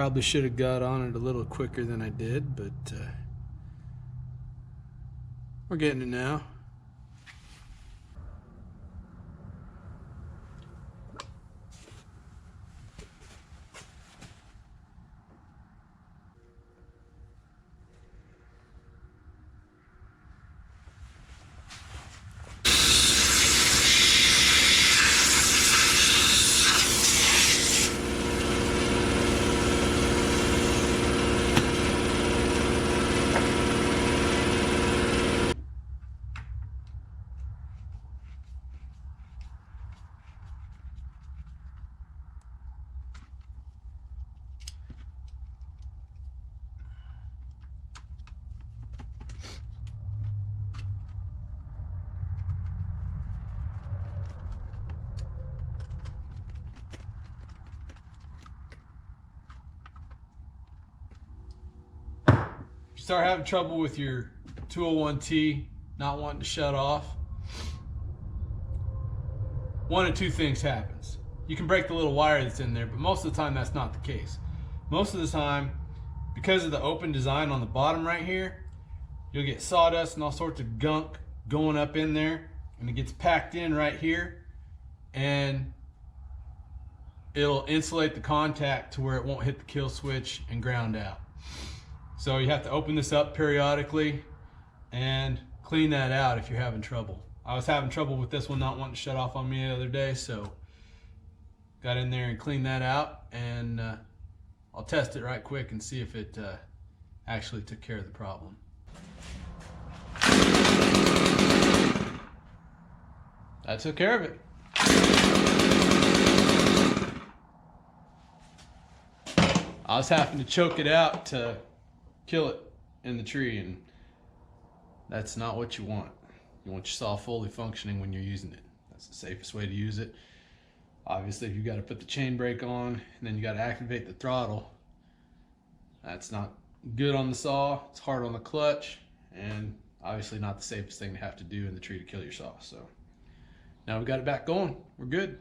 Probably should have got on it a little quicker than I did, but we're getting it now. If you start having trouble with your 201T not wanting to shut off, one of two things happens. You can break the little wire that's in there, but most of the time that's not the case. Most of the time, because of the open design on the bottom right here, you'll get sawdust and all sorts of gunk going up in there, and it gets packed in right here, and it'll insulate the contact to where it won't hit the kill switch and ground out. So you have to open this up periodically and clean that out if you're having trouble. I was having trouble with this one not wanting to shut off on me the other day, so got in there and cleaned that out, and I'll test it right quick and see if it actually took care of the problem. That took care of it. I was having to choke it out to kill it in the tree, and that's not what you want. You want your saw fully functioning when you're using it. That's the safest way to use it. Obviously, if you got to put the chain brake on and then you got to activate the throttle, that's not good on the saw. It's hard on the clutch, and obviously not the safest thing to have to do in the tree to kill your saw. So now we've got it back going. We're good.